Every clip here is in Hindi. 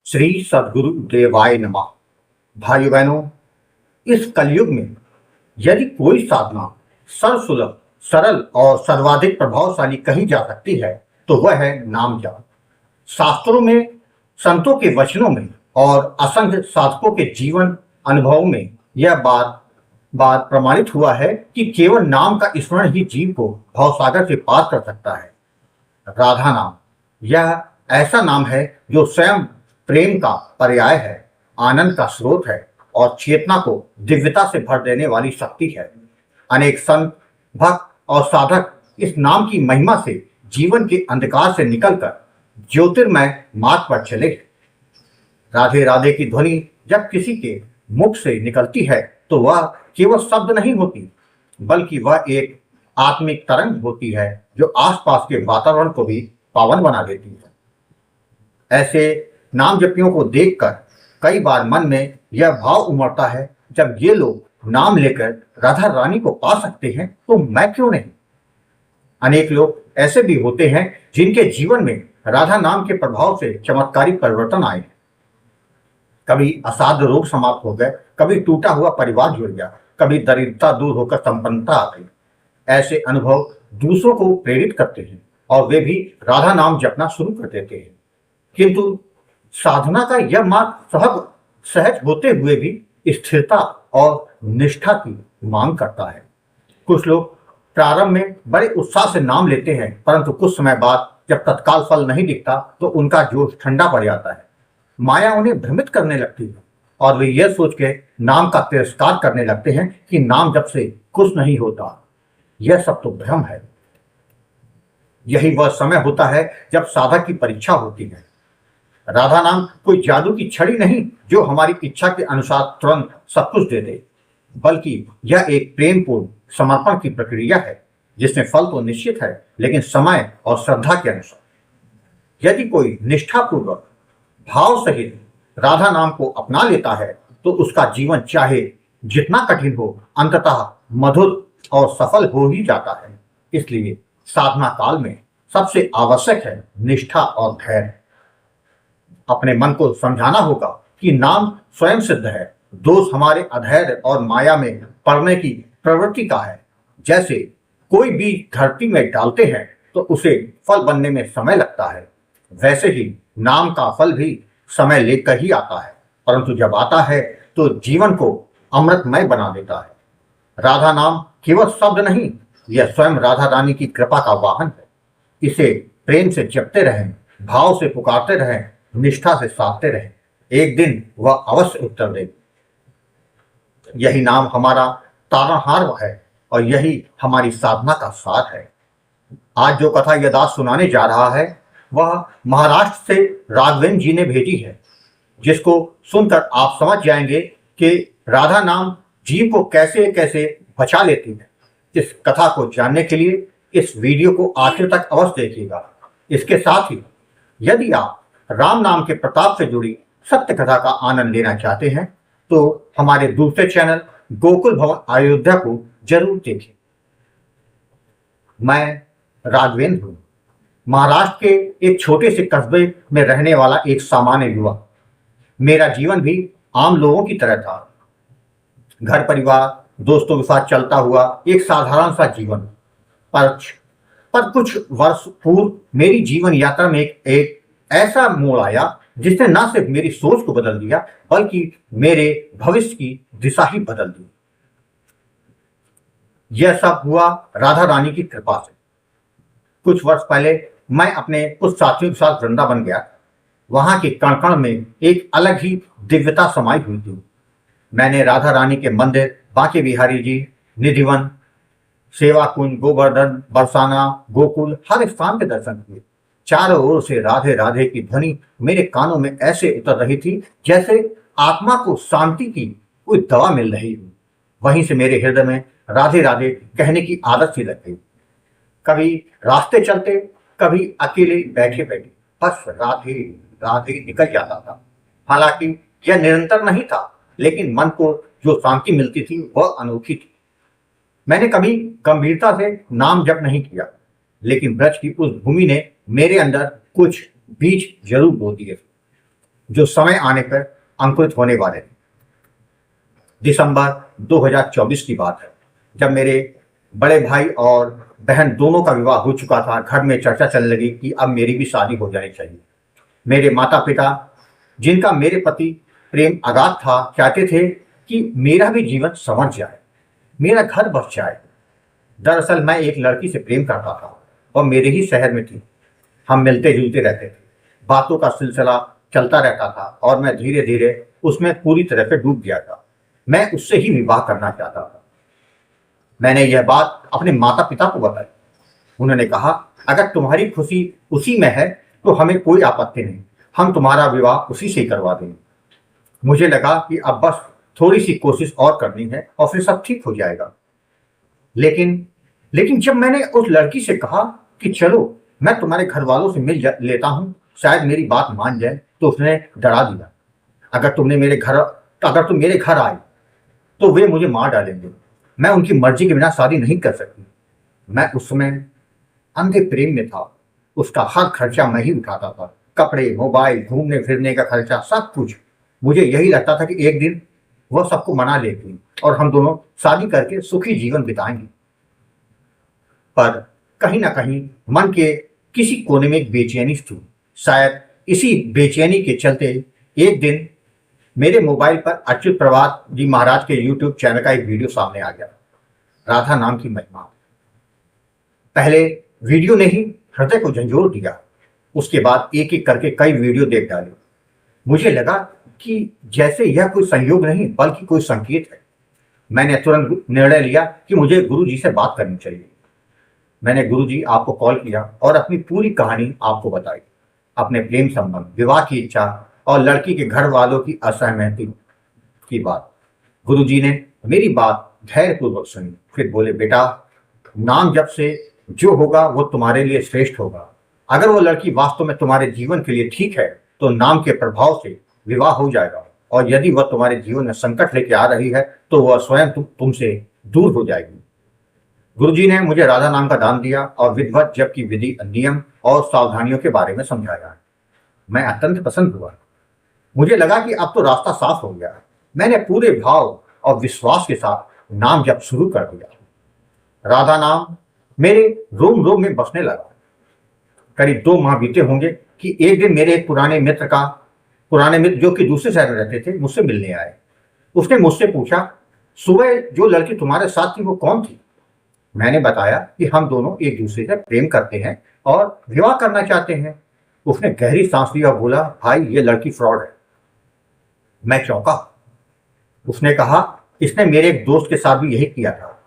श्री सद्गुरु देवाय नमः। भाइयों बहनों, इस कलयुग में यदि कोई साधना सर्वसुलभ, सरल और सर्वाधिक प्रभावशाली कही जा सकती है तो वह है नाम जप। शास्त्रों में, संतों के वचनों में और असंख्य साधकों के जीवन अनुभव में यह बात प्रमाणित हुआ है कि केवल नाम का स्मरण ही जीव को भवसागर से पार कर सकता है। राधा नाम यह ऐसा नाम है जो स्वयं प्रेम का पर्याय है, आनंद का स्रोत है और चेतना को दिव्यता से भर देने वाली शक्ति है। अनेक संत, भक्त और साधक इस नाम की महिमा से जीवन के अंधकार से निकलकर ज्योतिर्मय मार्ग पर चले। राधे राधे की ध्वनि जब किसी के मुख से निकलती है तो वह केवल शब्द नहीं होती, बल्कि वह एक आत्मिक तरंग होती है जो आसपास के वातावरण को भी पावन बना देती है। ऐसे नाम जपियों को देखकर कई बार मन में यह भाव उमड़ता है, जब ये लोग नाम लेकर राधा रानी को पा सकते हैं तो मैं क्यों नहीं। अनेक लोग ऐसे भी होते हैं जिनके जीवन में राधा नाम के प्रभाव से चमत्कारी परिवर्तन आए। कभी असाध्य रोग समाप्त हो गए, कभी टूटा हुआ परिवार जुड़ गया, कभी दरिद्रता दूर होकर संपन्नता आ गई। ऐसे अनुभव दूसरों को प्रेरित करते हैं और वे भी राधा नाम जपना शुरू कर देते हैं। किंतु साधना का यह मार्ग सहज होते हुए भी स्थिरता और निष्ठा की मांग करता है। कुछ लोग प्रारंभ में बड़े उत्साह से नाम लेते हैं, परंतु कुछ समय बाद जब तत्काल फल नहीं दिखता तो उनका जोश ठंडा पड़ जाता है। माया उन्हें भ्रमित करने लगती है और वे यह सोच के नाम का तिरस्कार करने लगते हैं कि नाम जब से कुछ नहीं होता। यह सब तो भ्रम है। यही वह समय होता है जब साधक की परीक्षा होती है। राधा नाम कोई जादू की छड़ी नहीं जो हमारी इच्छा के अनुसार तुरंत सब कुछ दे दे, बल्कि यह एक प्रेमपूर्ण समर्पण की प्रक्रिया है जिसमें फल तो निश्चित है, लेकिन समय और श्रद्धा के अनुसार। यदि कोई निष्ठापूर्वक भाव सहित राधा नाम को अपना लेता है तो उसका जीवन चाहे जितना कठिन हो, अंततः मधुर और सफल हो ही जाता है। इसलिए साधना काल में सबसे आवश्यक है निष्ठा और धैर्य। अपने मन को समझाना होगा कि नाम स्वयं सिद्ध है। दोष हमारे अधैर्य और माया में पड़ने की प्रवृत्ति का है। जैसे कोई बीज धरती में डालते हैं तो उसे फल बनने में समय लगता है, वैसे ही नाम का फल भी समय लेकर ही आता है, परंतु जब आता है तो जीवन को अमृतमय बना देता है। राधा नाम केवल शब्द नहीं, यह स्वयं राधा रानी की कृपा का वाहन है। इसे प्रेम से जपते रहें, भाव से पुकारते रहें, निष्ठा से साधते रहें। एक दिन वह अवश्य उत्तर देगी। यही नाम हमारा तारणहार है और यही हमारी साधना का सार है। आज जो कथा यह दास सुनाने जा रहा है वह महाराष्ट्र से राघवेंद्र जी ने भेजी है, जिसको सुनकर आप समझ जाएंगे कि राधा नाम जीव को कैसे कैसे बचा लेती है। इस कथा को जानने के लिए इस वीडियो को आखिर तक अवश्य देखिएगा। इसके साथ ही यदि आप राम नाम के प्रताप से जुड़ी सत्य कथा का आनंद लेना चाहते हैं तो हमारे दूसरे चैनल गोकुल भवन अयोध्या को जरूर देखें। मैं राघवेंद्र हूँ, महाराष्ट्र के एक छोटे से कस्बे में रहने वाला एक सामान्य युवा। मेरा जीवन भी आम लोगों की तरह था। घर परिवार, दोस्तों के साथ चलता हुआ एक साधारण सा जीवन। पर कुछ वर्ष पूर्व मेरी जीवन यात्रा में एक ऐसा मोड़ आया जिसने न सिर्फ मेरी सोच को बदल दिया बल्कि मेरे भविष्य की दिशा ही बदल दी। यह सब हुआ राधा रानी की कृपा से। कुछ वर्ष पहले मैं अपने कुछ साथियों के साथ वृंदावन गया। वहां के कण कण में एक अलग ही दिव्यता समाई हुई थी। मैंने राधा रानी के मंदिर, बांके बिहारी जी, निधिवन, सेवा कुंज, गोवर्धन, बरसाना, गोकुल, हर स्थान के दर्शन किए। चारों ओर से राधे राधे की ध्वनि मेरे कानों में ऐसे उतर रही थी जैसे आत्मा को शांति की कोई दवा मिल रही हो। वहीं से मेरे हृदय में राधे राधे कहने की आदत सी लग गई। कभी रास्ते चलते, कभी अकेले बैठे बैठे बस राधे राधे निकल जाता था। हालांकि यह निरंतर नहीं था, लेकिन मन को जो शांति मिलती थी वह अनोखी थी। मैंने कभी गंभीरता से नाम जप नहीं किया, लेकिन ब्रज की उस भूमि ने मेरे अंदर कुछ बीज जरूर बो दिए। जो समय आने पर अंकुरित होने वाले थे। दिसंबर 2024 की बात है, जब मेरे बड़े भाई और बहन दोनों का विवाह हो चुका था। घर में चर्चा चलने लगी कि अब मेरी भी शादी हो जानी चाहिए। मेरे माता पिता, जिनका मेरे प्रति प्रेम अगाध था, चाहते थे कि मेरा भी जीवन संवर जाए, मेरा घर बस जाए। दरअसल मैं एक लड़की से प्रेम करता था और मेरे ही शहर में थी। हम मिलते जुलते रहते थे, बातों का सिलसिला चलता रहता था और मैं धीरे धीरे उसमें पूरी तरह से डूब गया था। मैं उससे ही विवाह करना चाहता था। मैंने यह बात अपने माता पिता को बताई। उन्होंने कहा, अगर तुम्हारी खुशी उसी में है तो हमें कोई आपत्ति नहीं, हम तुम्हारा विवाह उसी से ही करवा देंगे। मुझे लगा कि अब बस थोड़ी सी कोशिश और करनी है और फिर सब ठीक हो जाएगा। लेकिन लेकिन जब मैंने उस लड़की से कहा कि चलो मैं तुम्हारे घर वालों से लेता हूँ, शायद मेरी बात मान जाए, तो उसने डरा दिया। अगर तुम मेरे घर आए तो वे मुझे मार डालेंगे। मैं उनकी मर्जी के बिना शादी नहीं कर सकती। मैं उस समय अंधे प्रेम में था। उसका हर खर्चा मैं ही उठाता था, कपड़े, मोबाइल, घूमने फिरने का खर्चा, सब कुछ। मुझे यही लगता था कि एक दिन वह सबको मना लेगी और हम दोनों शादी करके सुखी जीवन बिताएंगे। पर कहीं ना कहीं मन के किसी कोने में एक बेचैनी थी। शायद इसी बेचैनी के चलते एक दिन मेरे मोबाइल पर अच्युत प्रभात जी महाराज के यूट्यूब चैनल का एक वीडियो सामने आ गया, राधा नाम की महिमा। पहले वीडियो ने ही हृदय को झंझोर दिया। उसके बाद एक एक करके कई वीडियो देख डाले। मुझे लगा कि जैसे यह कोई संयोग नहीं बल्कि कोई संकेत है। मैंने तुरंत निर्णय लिया कि मुझे गुरु जी से बात करनी चाहिए। मैंने गुरु जी आपको कॉल किया और अपनी पूरी कहानी आपको बताई। अपने प्रेम संबंध, विवाह की इच्छा और लड़की के घर वालों की असहमति की बात। गुरु जी ने मेरी बात धैर्यपूर्वक सुनी। फिर बोले, बेटा, नाम जप से जो होगा वो तुम्हारे लिए श्रेष्ठ होगा। अगर वो लड़की वास्तव में तुम्हारे जीवन के लिए ठीक है तो नाम के प्रभाव से विवाह हो जाएगा, और यदि वह तुम्हारे जीवन में संकट लेके आ रही है तो वह स्वयं तुमसे दूर हो जाएगी। गुरुजी ने मुझे राधा नाम का दान दिया और विधिवत जप की विधि, नियम और सावधानियों के बारे में समझाया। मैं अत्यंत प्रसन्न हुआ। मुझे लगा कि अब तो रास्ता साफ हो गया। मैंने पूरे भाव और विश्वास के साथ नाम जप शुरू कर दिया। राधा नाम मेरे रोम रोम में बसने लगा। करीब 2 माह बीते होंगे कि एक दिन मेरे एक पुराने मित्र जो कि दूसरे शहर में रहते थे, मुझसे मिलने आए। उसने मुझसे पूछा, सुबह जो लड़की तुम्हारे साथ थी वो कौन थी? मैंने बताया कि हम दोनों एक दूसरे से प्रेम करते हैं और विवाह करना चाहते हैं। उसने गहरी सांस ली और बोला, भाई, ये लड़की फ्रॉड है। मैं चौंका। उसने कहा, इसने मेरे एक दोस्त के साथ भी यही किया था।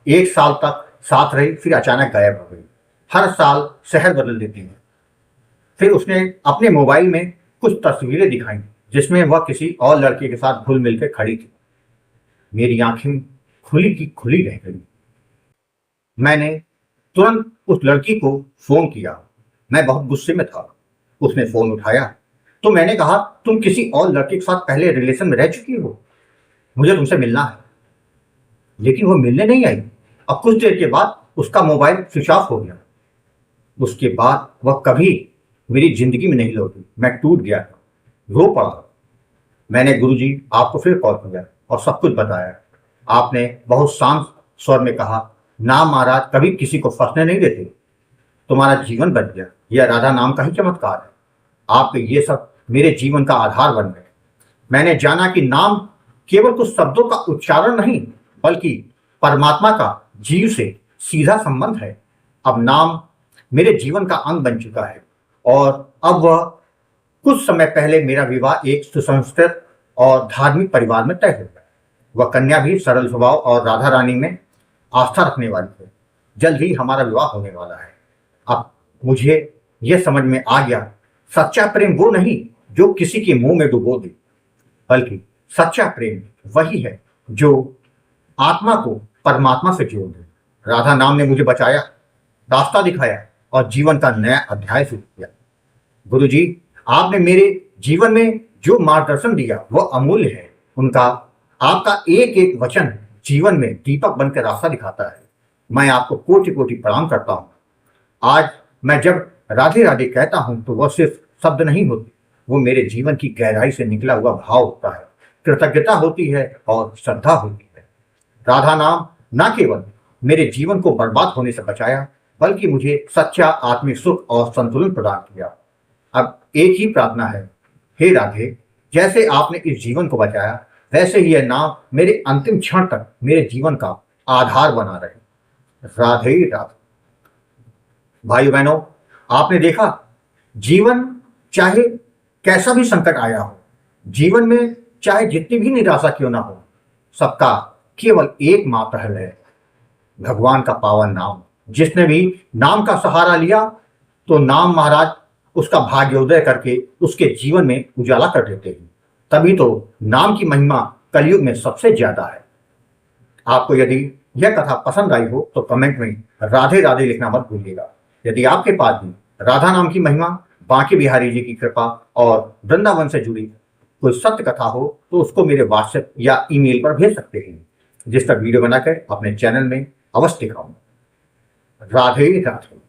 1 साल तक साथ रही, फिर अचानक गायब हो गई। हर साल शहर बदल देती है। फिर उसने अपने मोबाइल में कुछ तस्वीरें दिखाई जिसमें वह किसी और लड़के के साथ घुल मिलकर खड़ी थी। मेरी आंखें खुली की खुली रह गई। मैंने तुरंत उस लड़की को फोन किया। मैं बहुत गुस्से में था। उसने फोन उठाया तो मैंने कहा, तुम किसी और लड़के के साथ पहले रिलेशन में रह चुकी हो, मुझे तुमसे मिलना है। लेकिन वो मिलने नहीं आई। अब कुछ देर के बाद उसका मोबाइल स्विच ऑफ हो गया। उसके बाद वह कभी मेरी जिंदगी में नहीं लौटी। मैं टूट गया, रो पड़ा। मैंने गुरुजी आपको फिर कॉल किया और सब कुछ बताया। आपने बहुत शांत स्वर में कहा, ना महाराज, कभी किसी को फंसने नहीं देते। तुम्हारा जीवन बच गया। यह राधा नाम का ही चमत्कार है। आप ये सब मेरे जीवन का आधार बन गए। मैंने जाना कि नाम केवल कुछ शब्दों का उच्चारण नहीं बल्कि परमात्मा का जीव से सीधा संबंध है। अब नाम मेरे जीवन का अंग बन चुका है और अब वह कुछ समय पहले मेरा विवाह एक सुसंस्कृत और धार्मिक परिवार में तय हो गया। वह कन्या भी सरल स्वभाव और राधा रानी में आस्था रखने वाली है। जल्द ही हमारा विवाह होने वाला है। अब मुझे यह समझ में आ गया, सच्चा प्रेम वो नहीं जो किसी के मुंह में डुबो दे, बल्कि सच्चा प्रेम वही है जो आत्मा को परमात्मा से जोड़ दे। राधा नाम ने मुझे बचाया, रास्ता दिखाया और जीवन का नया अध्याय शुरू किया। गुरुजी, आपने मेरे जीवन में जो मार्गदर्शन दिया वह अमूल्य है। उनका आपका एक एक वचन जीवन में दीपक बनकर रास्ता दिखाता है। मैं आपको कोटि कोटि प्रणाम करता हूँ। आज मैं जब राधे राधे कहता हूँ तो वह सिर्फ शब्द नहीं होते, वो मेरे जीवन की गहराई से निकला हुआ भाव होता है, कृतज्ञता होती है और श्रद्धा होती है। राधा नाम न केवल मेरे जीवन को बर्बाद होने से बचाया, बल्कि मुझे सच्चा आत्मिक सुख और संतुलन प्रदान किया। अब एक ही प्रार्थना है, हे राधे, जैसे आपने इस जीवन को बचाया, वैसे ही यह नाम मेरे अंतिम क्षण तक मेरे जीवन का आधार बना रहे। राधे राधे। भाइयों बहनों, आपने देखा, जीवन चाहे कैसा भी संकट आया हो, जीवन में चाहे जितनी भी निराशा क्यों ना हो, सबका केवल एक मात्र हल है, भगवान का पावन नाम। जिसने भी नाम का सहारा लिया तो नाम महाराज उसका भाग्योदय करके उसके जीवन में उजाला कर देते हैं। तभी तो नाम की महिमा कलयुग में सबसे ज्यादा है। आपको यदि यह कथा पसंद आई हो तो कमेंट में राधे राधे लिखना मत भूलिएगा। यदि आपके पास भी राधा नाम की महिमा, बांके बिहारी जी की कृपा और वृंदावन से जुड़ी कोई सत्य कथा हो तो उसको मेरे व्हाट्सएप या ईमेल पर भेज सकते हैं, जिस पर वीडियो बनाकर अपने चैनल में अवश्य दिखाऊंगा। राधे राधे।